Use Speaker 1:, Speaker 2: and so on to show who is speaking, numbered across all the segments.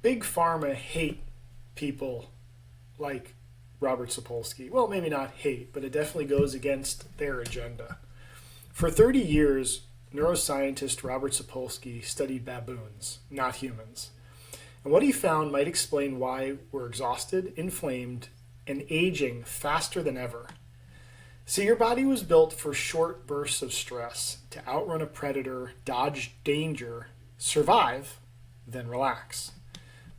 Speaker 1: Big Pharma hate people like Robert Sapolsky. Well, maybe not hate, but it definitely goes against their agenda. For 30 years, neuroscientist Robert Sapolsky studied baboons, not humans. And what he found might explain why we're exhausted, inflamed, and aging faster than ever. See, your body was built for short bursts of stress to outrun a predator, dodge danger, survive, then relax.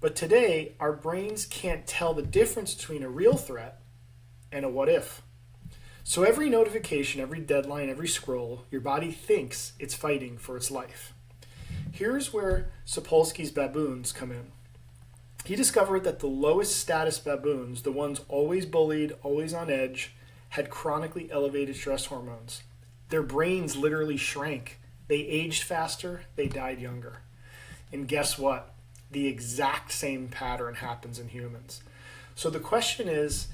Speaker 1: But today, our brains can't tell the difference between a real threat and a what if. So every notification, every deadline, every scroll, your body thinks it's fighting for its life. Here's where Sapolsky's baboons come in. He discovered that the lowest status baboons, the ones always bullied, always on edge, had chronically elevated stress hormones. Their brains literally shrank. They aged faster, they died younger. And guess what? The exact same pattern happens in humans. So the question isn't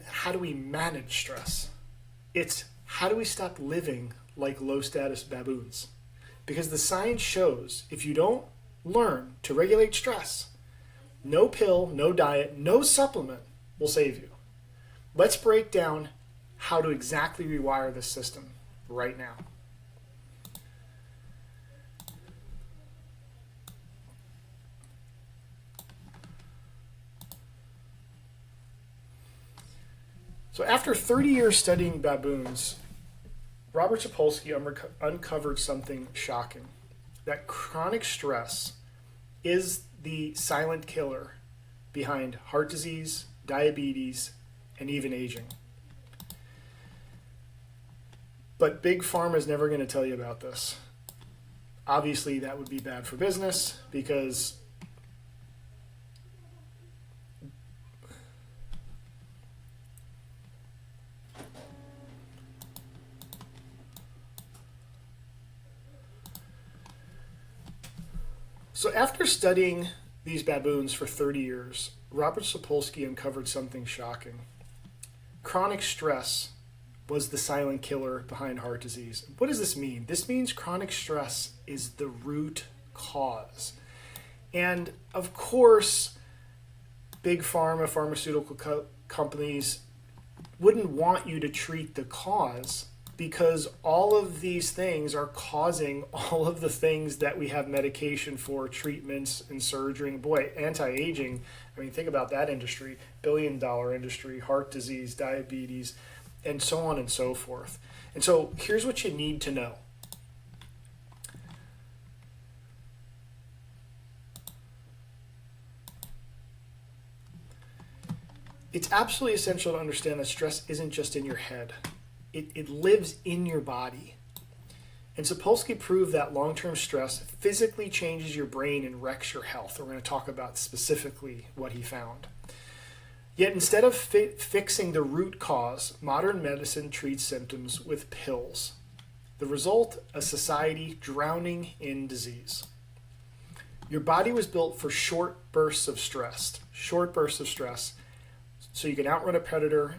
Speaker 1: how do we manage stress? It's how do we stop living like low status baboons? Because the science shows if you don't learn to regulate stress, no pill, no diet, no supplement will save you. Let's break down how to exactly rewire this system right now. So after 30 years studying baboons, Robert Sapolsky uncovered something shocking, that chronic stress is the silent killer behind heart disease, diabetes, and even aging. But Big Pharma is never going to tell you about this. Obviously, that would be bad for business because So after studying these baboons for 30 years, Robert Sapolsky uncovered something shocking. Chronic stress was the silent killer behind heart disease. What does this mean? This means chronic stress is the root cause. And of course, big pharma, pharmaceutical companies wouldn't want you to treat the cause, because all of these things are causing all of the things that we have medication for, treatments and surgery. Boy, anti-aging, I mean, think about that industry, billion-dollar industry, heart disease, diabetes, and so on and so forth. And so here's what you need to know. It's absolutely essential to understand that stress isn't just in your head. It lives in your body. And Sapolsky proved that long-term stress physically changes your brain and wrecks your health. We're going to talk about specifically what he found. Yet instead of fixing the root cause, modern medicine treats symptoms with pills. The result, a society drowning in disease. Your body was built for short bursts of stress, so you can outrun a predator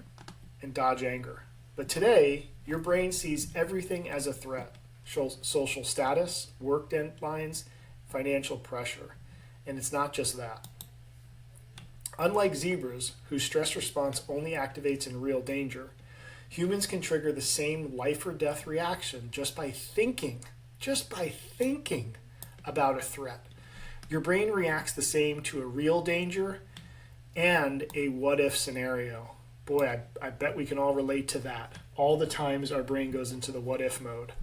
Speaker 1: and dodge anger. But today, your brain sees everything as a threat. Social status, work deadlines, financial pressure. And it's not just that. Unlike zebras, whose stress response only activates in real danger, humans can trigger the same life or death reaction just by thinking about a threat. Your brain reacts the same to a real danger and a what-if scenario. Boy, I bet we can all relate to that. All the times our brain goes into the what-if mode.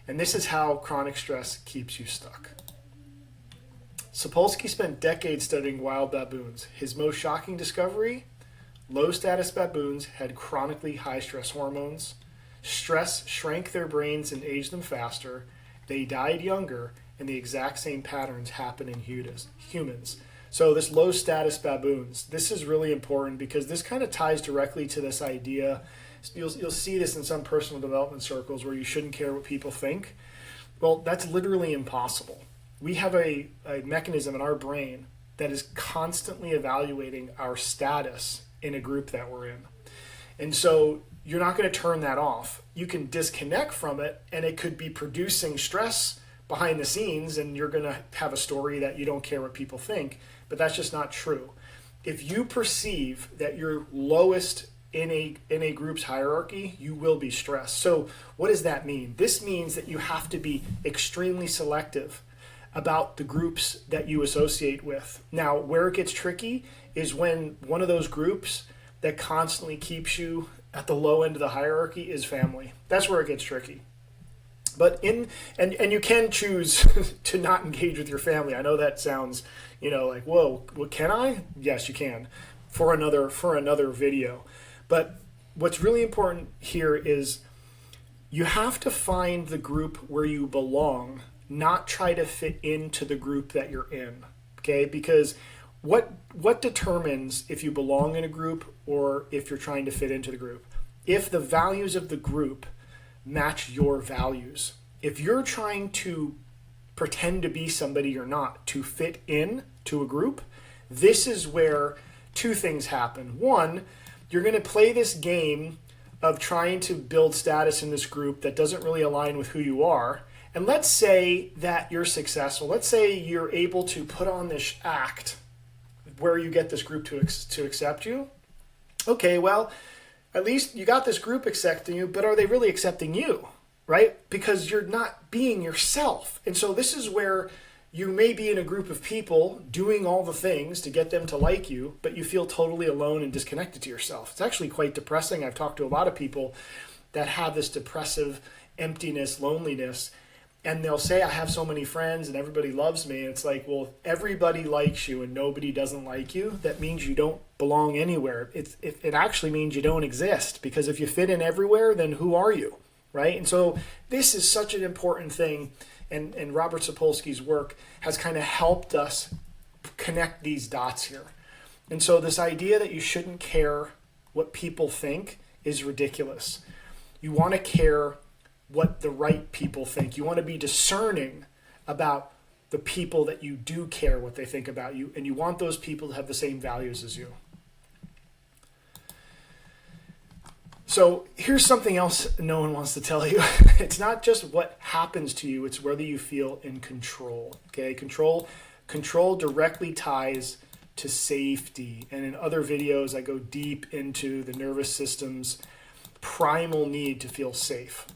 Speaker 1: And this is how chronic stress keeps you stuck. Sapolsky spent decades studying wild baboons. His most shocking discovery? Low-status baboons had chronically high stress hormones. Stress shrank their brains and aged them faster. They died younger, and the exact same patterns happen in humans. So this low status baboons, this is really important because this kind of ties directly to this idea. You'll see this in some personal development circles where you shouldn't care what people think. Well, that's literally impossible. We have a mechanism in our brain that is constantly evaluating our status in a group that we're in. And so you're not going to turn that off. You can disconnect from it and it could be producing stress, behind the scenes and you're going to have a story that you don't care what people think, but that's just not true. If you perceive that you're lowest in a group's hierarchy, you will be stressed. So what does that mean? This means that you have to be extremely selective about the groups that you associate with. Now, where it gets tricky is when one of those groups that constantly keeps you at the low end of the hierarchy is family. That's where it gets tricky. But and you can choose to not engage with your family. I know that sounds, like, whoa, what, can I? Yes, you can, for another video. But what's really important here is you have to find the group where you belong, not try to fit into the group that you're in. Okay? Because what determines if you belong in a group or if you're trying to fit into the group? If the values of the group match your values. If you're trying to pretend to be somebody you're not, to fit in to a group, this is where two things happen. One, you're going to play this game of trying to build status in this group that doesn't really align with who you are. And let's say that you're successful. Let's say you're able to put on this act where you get this group to accept you. Okay, well, at least you got this group accepting you, but are they really accepting you, right? Because you're not being yourself. And so this is where you may be in a group of people doing all the things to get them to like you, but you feel totally alone and disconnected to yourself. It's actually quite depressing. I've talked to a lot of people that have this depressive emptiness, loneliness, and they'll say, I have so many friends and everybody loves me. And it's like, well, if everybody likes you and nobody doesn't like you, that means you don't belong anywhere. It actually means you don't exist, because if you fit in everywhere, then who are you, right? And so this is such an important thing, and Robert Sapolsky's work has kind of helped us connect these dots here. And so this idea that you shouldn't care what people think is ridiculous. You want to care what the right people think. You want to be discerning about the people that you do care what they think about you, and you want those people to have the same values as you. So here's something else no one wants to tell you. It's not just what happens to you, it's whether you feel in control. Okay, control directly ties to safety. And in other videos, I go deep into the nervous system's primal need to feel safe.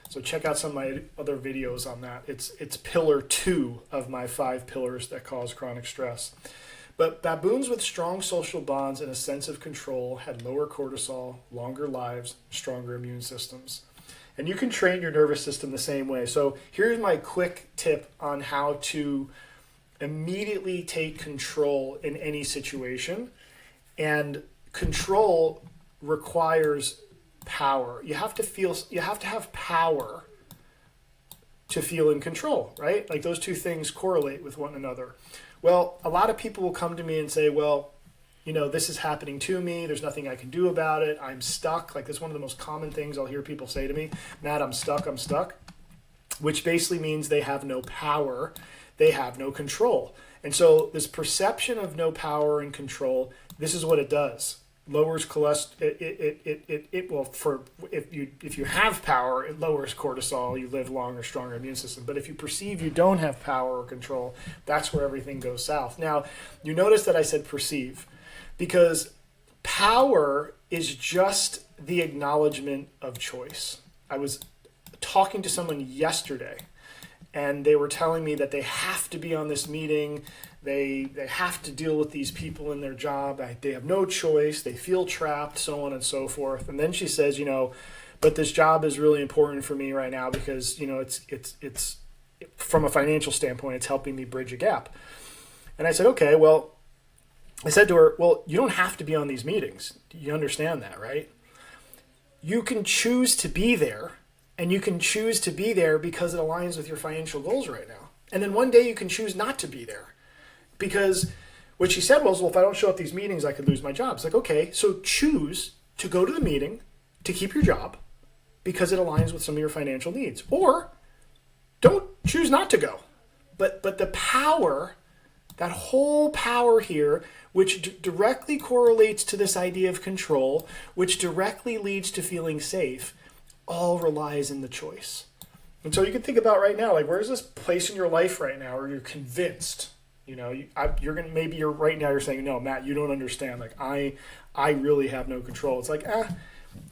Speaker 1: So check out some of my other videos on that. It's pillar 2 of my 5 pillars that cause chronic stress. But baboons with strong social bonds and a sense of control had lower cortisol, longer lives, stronger immune systems. And you can train your nervous system the same way. So here's my quick tip on how to immediately take control in any situation. And control requires power. You have to have power to feel in control, right? Like those two things correlate with one another. Well, a lot of people will come to me and say, well, this is happening to me. There's nothing I can do about it. I'm stuck. Like, that's one of the most common things I'll hear people say to me. Matt, I'm stuck, which basically means they have no power. They have no control. And so this perception of no power and control, this is what it does. Lowers cholesterol. If you have power, it lowers cortisol. You live longer, stronger immune system. But if you perceive you don't have power or control, that's where everything goes south. Now, you notice that I said perceive, because power is just the acknowledgement of choice. I was talking to someone yesterday, and they were telling me that they have to be on this meeting. They have to deal with these people in their job. They have no choice. They feel trapped, so on and so forth. And then she says, but this job is really important for me right now because, it's from a financial standpoint, it's helping me bridge a gap. And I said, okay, well, I said to her, well, you don't have to be on these meetings. You understand that, right? You can choose to be there, and you can choose to be there because it aligns with your financial goals right now. And then one day you can choose not to be there. Because what she said was, well, if I don't show up these meetings, I could lose my job. It's like, okay, so choose to go to the meeting to keep your job because it aligns with some of your financial needs. Or don't choose not to go. But the power, that whole power here, which directly correlates to this idea of control, which directly leads to feeling safe, all relies in the choice. And so you can think about right now, like, where's this place in your life right now where you're convinced, you're right now, you're saying, no, Matt, you don't understand. Like, I really have no control. It's like,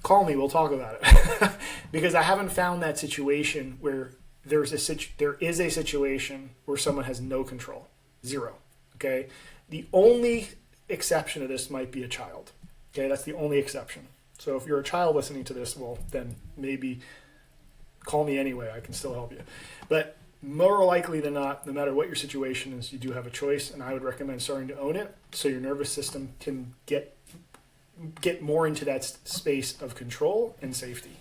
Speaker 1: call me, we'll talk about it. Because I haven't found that situation where there is a situation where someone has no control. Zero. Okay. The only exception to this might be a child. Okay. That's the only exception. So if you're a child listening to this, well, then maybe call me anyway. I can still help you. But more likely than not, no matter what your situation is, you do have a choice, and I would recommend starting to own it so your nervous system can get more into that space of control and safety.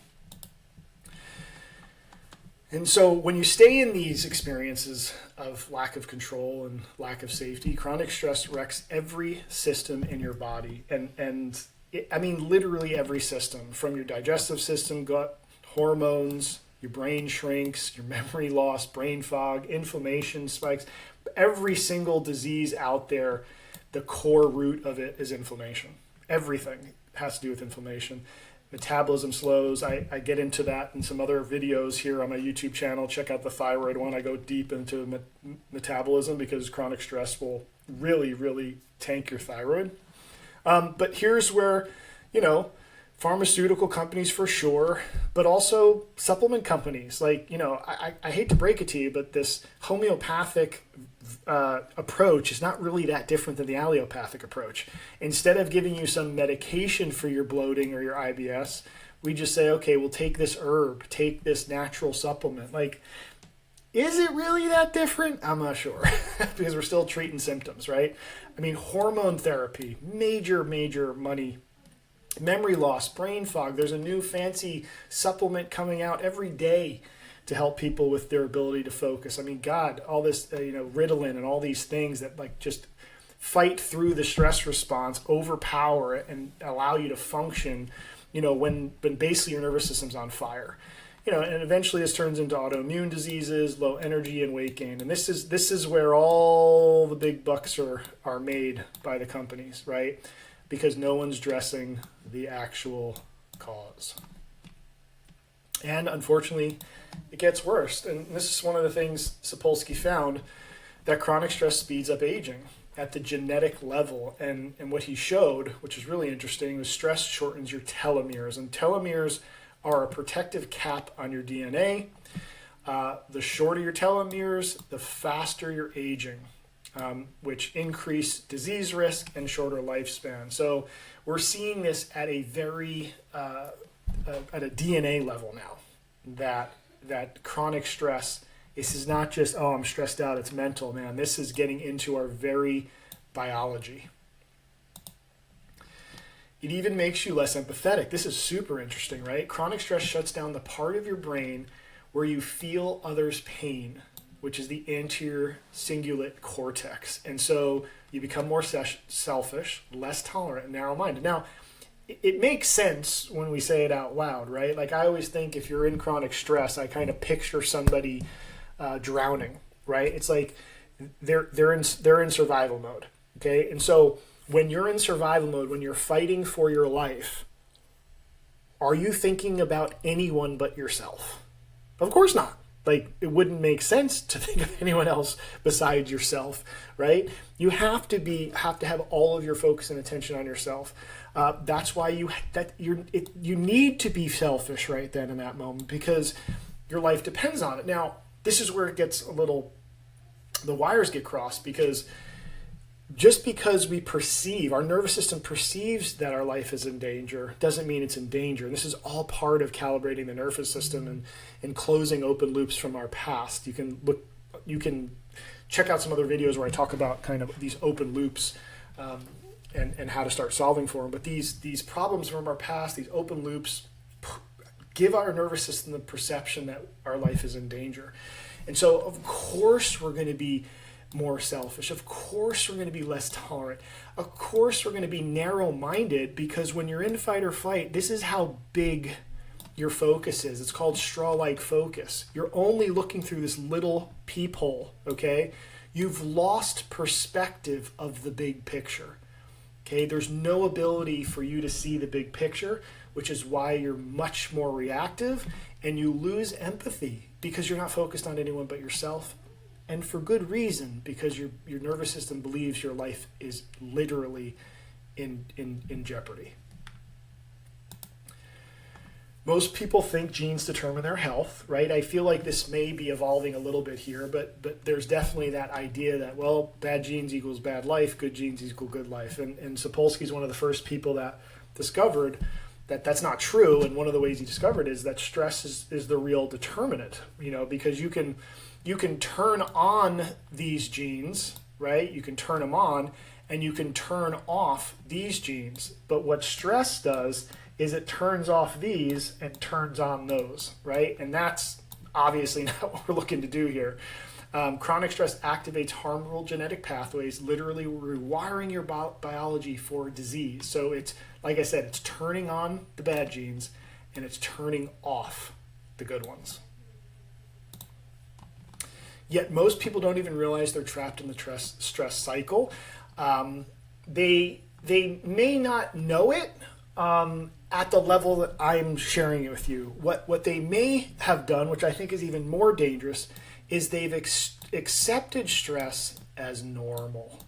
Speaker 1: And so when you stay in these experiences of lack of control and lack of safety, chronic stress wrecks every system in your body. And literally every system, from your digestive system, gut, hormones, your brain shrinks, your memory loss, brain fog, inflammation spikes. Every single disease out there, the core root of it is inflammation. Everything has to do with inflammation. Metabolism slows. I get into that in some other videos here on my YouTube channel. Check out the thyroid one. I go deep into metabolism because chronic stress will really, really tank your thyroid. But here's where, pharmaceutical companies for sure, but also supplement companies. Like, I hate to break it to you, but this homeopathic approach is not really that different than the allopathic approach. Instead of giving you some medication for your bloating or your IBS, we just say, okay, we'll take this herb, take this natural supplement. Like, is it really that different? I'm not sure because we're still treating symptoms, right? Hormone therapy, major money. Memory loss, brain fog. There's a new fancy supplement coming out every day to help people with their ability to focus. All this, Ritalin and all these things that just fight through the stress response, overpower it, and allow you to function, when basically your nervous system's on fire. And eventually this turns into autoimmune diseases, low energy, and weight gain. And this is where all the big bucks are made by the companies, right? Because no one's addressing the actual cause. And unfortunately, it gets worse. And this is one of the things Sapolsky found, that chronic stress speeds up aging at the genetic level. And what he showed, which is really interesting, was stress shortens your telomeres. And telomeres are a protective cap on your DNA. The shorter your telomeres, the faster you're aging. Which increase disease risk and shorter lifespan. So we're seeing this at a very at a DNA level now. That chronic stress. This is not just I'm stressed out. It's mental, man. This is getting into our very biology. It even makes you less empathetic. This is super interesting, right? Chronic stress shuts down the part of your brain where you feel others' pain, which is the anterior cingulate cortex. And so you become more selfish, less tolerant, and narrow-minded. Now, it makes sense when we say it out loud, right? Like, I always think if you're in chronic stress, I kind of picture somebody drowning, right? It's like they're in survival mode, okay? And so when you're in survival mode, when you're fighting for your life, are you thinking about anyone but yourself? Of course not. Like, it wouldn't make sense to think of anyone else besides yourself, right? You have to have all of your focus and attention on yourself. That's why you need to be selfish right then in that moment, because your life depends on it. Now, this is where it gets the wires get crossed, because just because our nervous system perceives that our life is in danger doesn't mean it's in danger. And this is all part of calibrating the nervous system and closing open loops from our past. You can check out some other videos where I talk about kind of these open loops and how to start solving for them. But these problems from our past, these open loops, give our nervous system the perception that our life is in danger. And so, of course, we're going to be more selfish. Of course, we're going to be less tolerant. Of course, we're going to be narrow-minded, because when you're in fight or flight, this is how big your focus is. It's called straw-like focus. You're only looking through this little peephole, okay? You've lost perspective of the big picture, okay? There's no ability for you to see the big picture which is why you're much more reactive and you lose empathy because you're not focused on anyone but yourself. And for good reason, because your nervous system believes your life is literally in jeopardy. Most people think genes determine their health, right? I feel like this may be evolving a little bit here, but there's definitely that idea that, well, bad genes equals bad life, good genes equal good life. And Sapolsky is one of the first people that discovered that that's not true. And one of the ways he discovered is that stress is the real determinant, because you can turn on these genes, right? You can turn them on, and you can turn off these genes. But what stress does is it turns off these and turns on those, right? And that's obviously not what we're looking to do here. Chronic stress activates harmful genetic pathways, literally rewiring your biology for disease. So it's, like I said, it's turning on the bad genes and it's turning off the good ones. Yet most people don't even realize they're trapped in the stress cycle. They may not know it at the level that I'm sharing it with you. What they may have done, which I think is even more dangerous, is they've accepted stress as normal.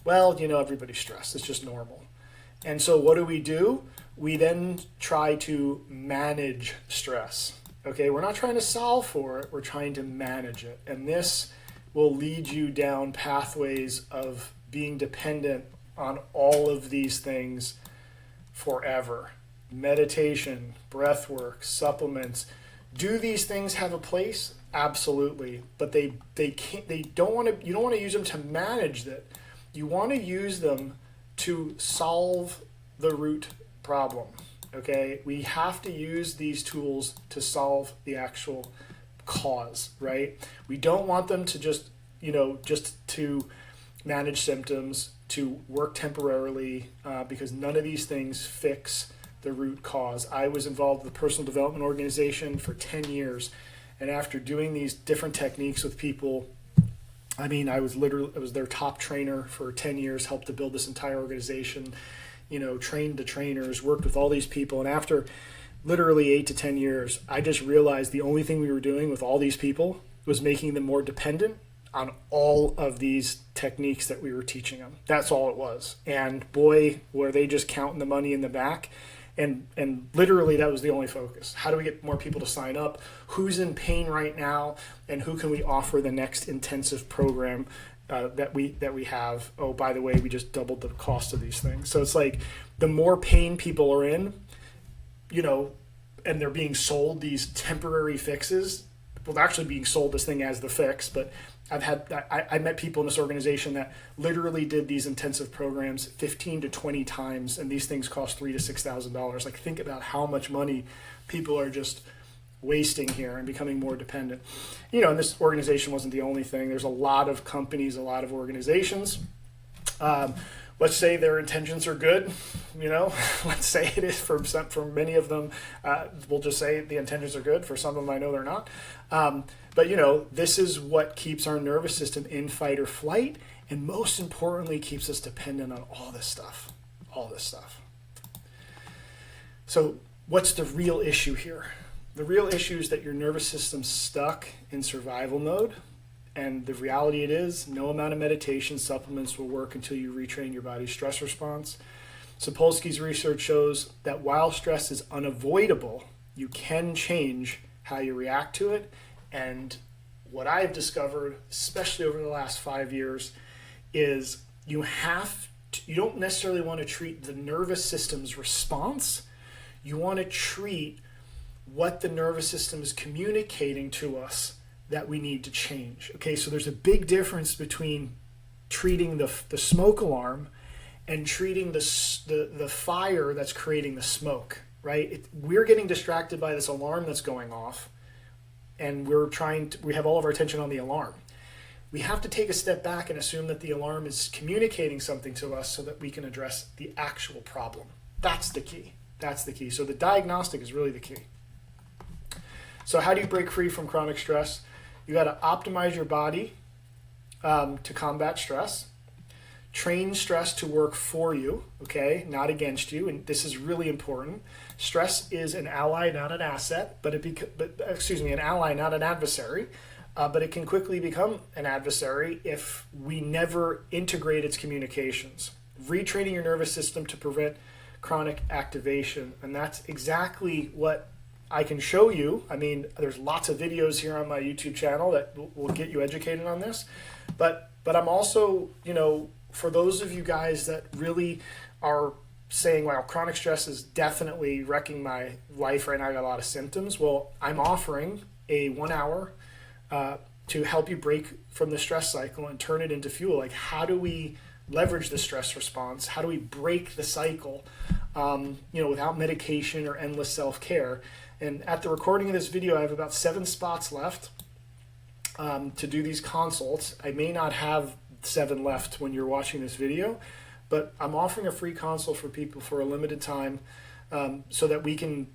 Speaker 1: Well, everybody's stressed. It's just normal. And so what do? We then try to manage stress. Okay, we're not trying to solve for it. We're trying to manage it. And this will lead you down pathways of being dependent on all of these things forever. Meditation, breath work, supplements. Do these things have a place? Absolutely. But you don't want to use them to manage it. You want to use them to solve the root problem. Okay? We have to use these tools to solve the actual cause, right? We don't want them to just to manage symptoms, to work temporarily, because none of these things fix the root cause. I was involved with a personal development organization for 10 years. And after doing these different techniques with people, I was their top trainer for 10 years, helped to build this entire organization, trained the trainers, worked with all these people. And after literally 8 to 10 years, I just realized the only thing we were doing with all these people was making them more dependent on all of these techniques that we were teaching them. That's all it was. And boy, were they just counting the money in the back. And literally that was the only focus. How do we get more people to sign up? Who's in pain right now? And who can we offer the next intensive program that we have? Oh, by the way, we just doubled the cost of these things. So it's like the more pain people are in, and they're being sold these temporary fixes. Well, they're actually being sold this thing as the fix, but I met people in this organization that literally did these intensive programs 15 to 20 times, and these things cost $3,000 to $6,000. Like, think about how much money people are just wasting here and becoming more dependent. And this organization wasn't the only thing. There's a lot of companies, a lot of organizations. Let's say their intentions are good. Let's say it is for many of them. We'll just say the intentions are good. For some of them, I know they're not. But this is what keeps our nervous system in fight or flight, and most importantly, keeps us dependent on all this stuff. So what's the real issue here? The real issue is that your nervous system's stuck in survival mode. And the reality it is, no amount of meditation supplements will work until you retrain your body's stress response. Sapolsky's research shows that while stress is unavoidable, you can change how you react to it. And what I've discovered, especially over the last 5 years, is you don't necessarily want to treat the nervous system's response. You want to treat what the nervous system is communicating to us that we need to change. Okay, so there's a big difference between treating the smoke alarm and treating the fire that's creating the smoke, right? We're getting distracted by this alarm that's going off, and we have all of our attention on the alarm. We have to take a step back and assume that the alarm is communicating something to us so that we can address the actual problem. That's the key. So the diagnostic is really the key. So how do you break free from chronic stress? You got to optimize your body to combat stress. train stress to work for you, okay, not against you. And this is really important. Stress is an ally, not an asset, an ally, not an adversary. But it can quickly become an adversary if we never integrate its communications. Retraining your nervous system to prevent chronic activation. And that's exactly what I can show you. I mean, there's lots of videos here on my YouTube channel that will get you educated on this. But I'm also, for those of you guys that really are saying, wow, chronic stress is definitely wrecking my life right now, I got a lot of symptoms. Well, I'm offering a 1 hour to help you break from the stress cycle and turn it into fuel. Like, how do we leverage the stress response? How do we break the cycle, without medication or endless self-care? And at the recording of this video, I have about 7 spots left to do these consults. I may not have 7 left when you're watching this video, but I'm offering a free consult for people for a limited time so that we can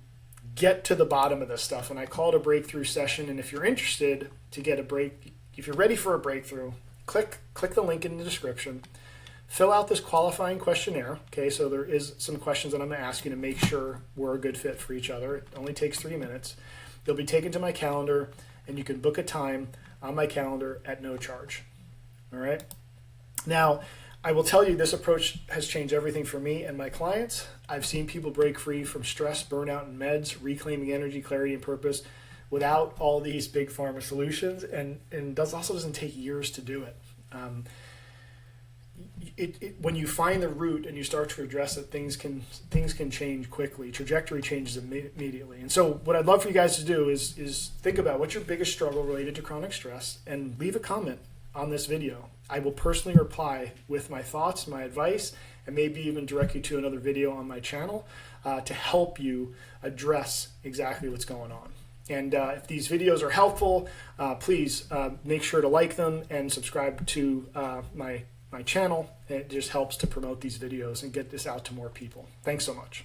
Speaker 1: get to the bottom of this stuff. And I call it a breakthrough session. And if you're interested to get a break, if you're ready for a breakthrough, click the link in the description, fill out this qualifying questionnaire. Okay, so there is some questions that I'm going to ask you to make sure we're a good fit for each other. It only takes 3 minutes. You'll be taken to my calendar, and you can book a time on my calendar at no charge. All right. Now, I will tell you, this approach has changed everything for me and my clients. I've seen people break free from stress, burnout, and meds, reclaiming energy, clarity, and purpose without all these big pharma solutions. And also doesn't take years to do it. When you find the root and you start to address it, things can change quickly. Trajectory changes immediately. And so what I'd love for you guys to do is think about what's your biggest struggle related to chronic stress and leave a comment on this video. I will personally reply with my thoughts, my advice, and maybe even direct you to another video on my channel to help you address exactly what's going on. And if these videos are helpful, please make sure to like them and subscribe to my channel. It just helps to promote these videos and get this out to more people. Thanks so much.